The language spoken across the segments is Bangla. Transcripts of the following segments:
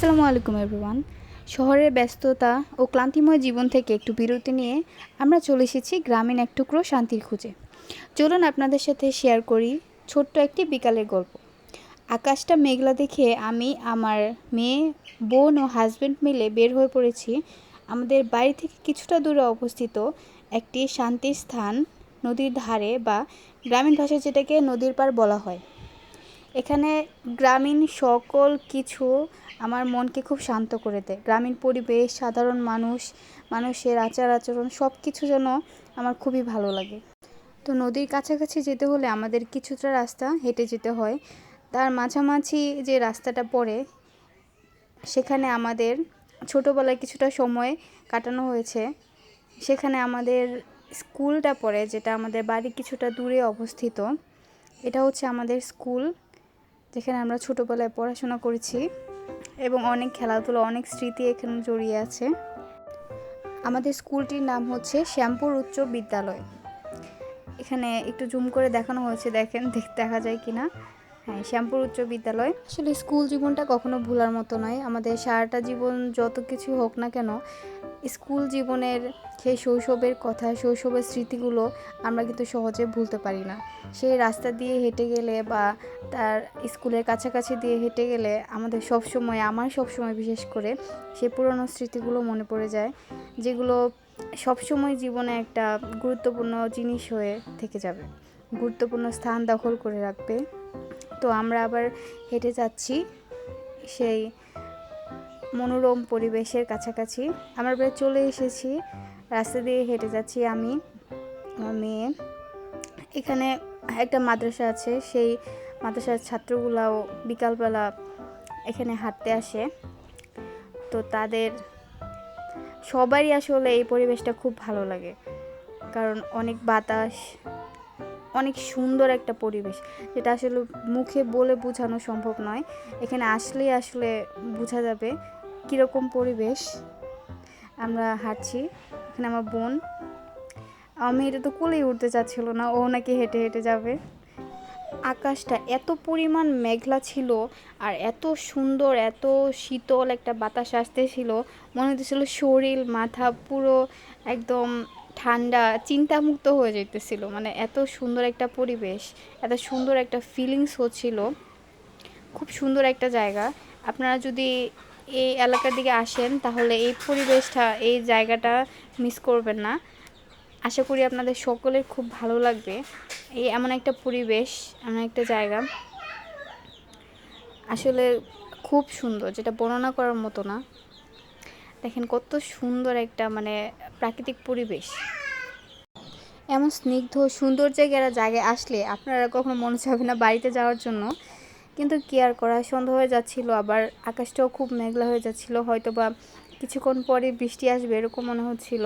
আসসালামু আলাইকুম এভরিওয়ান। শহরের ব্যস্ততা ও ক্লান্তিময় জীবন থেকে একটু বিরতি নিয়ে আমরা চলে এসেছি গ্রামীণ এক টুকরো শান্তির খুঁজে। চলুন আপনাদের সাথে শেয়ার করি ছোট্ট একটি বিকালের গল্প। আকাশটা মেঘলা দেখে আমি, আমার মেয়ে, বোন ও হাজব্যান্ড মিলে বের হয়ে পড়েছি আমাদের বাড়ি থেকে কিছুটা দূরে অবস্থিত একটি শান্তির স্থান, নদীর ধারে বা গ্রামীণ ভাষায় যেটাকে নদীর পাড় বলা হয়। এখানে গ্রামীণ সকল কিছু আমার মনকে খুব শান্ত করে দেয়। গ্রামীণ পরিবেশ, সাধারণ মানুষের আচার আচরণ সব কিছু যেন আমার খুবই ভালো লাগে। তো নদীর কাছাকাছি যেতে হলে আমাদের কিছুটা রাস্তা হেঁটে যেতে হয়। তার মাঝামাঝি যে রাস্তাটা পড়ে সেখানে আমাদের ছোটোবেলায় কিছুটা সময় কাটানো হয়েছে। সেখানে আমাদের স্কুলটা পড়ে, যেটা আমাদের বাড়ি কিছুটা দূরে অবস্থিত। এটা হচ্ছে আমাদের স্কুল, যেখানে আমরা ছোটোবেলায় পড়াশোনা করেছি এবং অনেক খেলাধুলো, অনেক স্মৃতি এখানে জড়িয়ে আছে। আমাদের স্কুলটির নাম হচ্ছে শ্যামপুর উচ্চ বিদ্যালয়। এখানে একটু জুম করে দেখানো হয়েছে, দেখেন দেখা যায় কিনা। হ্যাঁ, শ্যামপুর উচ্চ বিদ্যালয়। আসলে স্কুল জীবনটা কখনো ভোলার মতো নয়। আমাদের সারাটা জীবন যত কিছু হোক না কেন, স্কুল জীবনের সেই শৈশবের কথা, শৈশবের স্মৃতিগুলো আমরা কিন্তু সহজে ভুলতে পারি না। সেই রাস্তা দিয়ে হেঁটে গেলে বা তার স্কুলের কাছাকাছি দিয়ে হেঁটে গেলে আমার সবসময় বিশেষ করে সেই পুরনো স্মৃতিগুলো মনে পড়ে যায়, যেগুলো সবসময় জীবনে একটা গুরুত্বপূর্ণ জিনিস হয়ে থেকে যাবে, গুরুত্বপূর্ণ স্থান দখল করে রাখবে। তো আমরা আবার হেঁটে যাচ্ছি সেই মনোরম পরিবেশের কাছাকাছি। আমরা প্রায় চলে এসেছি, রাস্তা দিয়ে হেঁটে যাচ্ছি আমি, আমার মেয়ে। এখানে একটা মাদ্রাসা আছে, সেই মাদ্রাসার ছাত্রগুলাও বিকালবেলা এখানে হাঁটতে আসে। তো তাদের সবারই আসলে এই পরিবেশটা খুব ভালো লাগে, কারণ অনেক বাতাস, অনেক সুন্দর একটা পরিবেশ, যেটা আসলে মুখে বলে বোঝানো সম্ভব নয়। এখানে আসলেই আসলে বোঝা যাবে কীরকম পরিবেশ। আমরা হাঁটছি, এখানে আমার বোন, আমার মেয়েটা তো কোলেই উঠতে চাচ্ছিল না, ও নাকি হেঁটে হেঁটে যাবে। আকাশটা এত পরিমাণ মেঘলা ছিল আর এত সুন্দর, এত শীতল একটা বাতাস আসতেছিল, মনে হতেছিল শরীর মাথা পুরো একদম ঠান্ডা, চিন্তামুক্ত হয়ে যেতেছিল। মানে এত সুন্দর একটা পরিবেশ, এত সুন্দর একটা ফিলিংস হচ্ছিল। খুব সুন্দর একটা জায়গা। আপনারা যদি এই এলাকার দিকে আসেন তাহলে এই পরিবেশটা, এই জায়গাটা মিস করবেন না। আশা করি আপনাদের সকলের খুব ভালো লাগবে। এই এমন একটা পরিবেশ, এমন একটা জায়গা আসলে খুব সুন্দর, যেটা বর্ণনা করার মতো না। দেখেন কত সুন্দর একটা প্রাকৃতিক পরিবেশ। এমন স্নিগ্ধ সুন্দর জায়গায় আসলে আপনারা কখনো মনে চাইবে না বাড়িতে যাওয়ার জন্য। কিন্তু কি আর করা, সন্ধ্যা হয়ে যাচ্ছিল, আবার আকাশটাও খুব মেঘলা হয়ে যাচ্ছিল, হয়তো বা কিছুক্ষণ পরে বৃষ্টি আসবে এরকম মনে হচ্ছিল।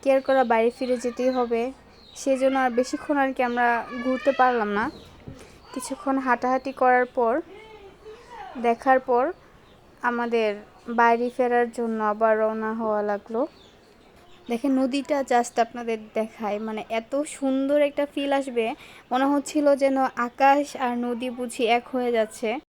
কি আর করা, বাড়ি ফিরে যেতেই হবে। সেজন্য আর বেশিক্ষণ আর কি আমরা ঘুরতে পারলাম না। কিছুক্ষণ হাঁটাহাঁটি করার পর, দেখার পর আমাদের বাড়ি ফেরার জন্য আবার রওনা হওয়া লাগলো। দেখেন নদীটা জাস্ট আপনাদের দেখায়, এত সুন্দর একটা ফিল আসবে, মনে হচ্ছিল যেন আকাশ আর নদী বুঝি এক হয়ে যাচ্ছে।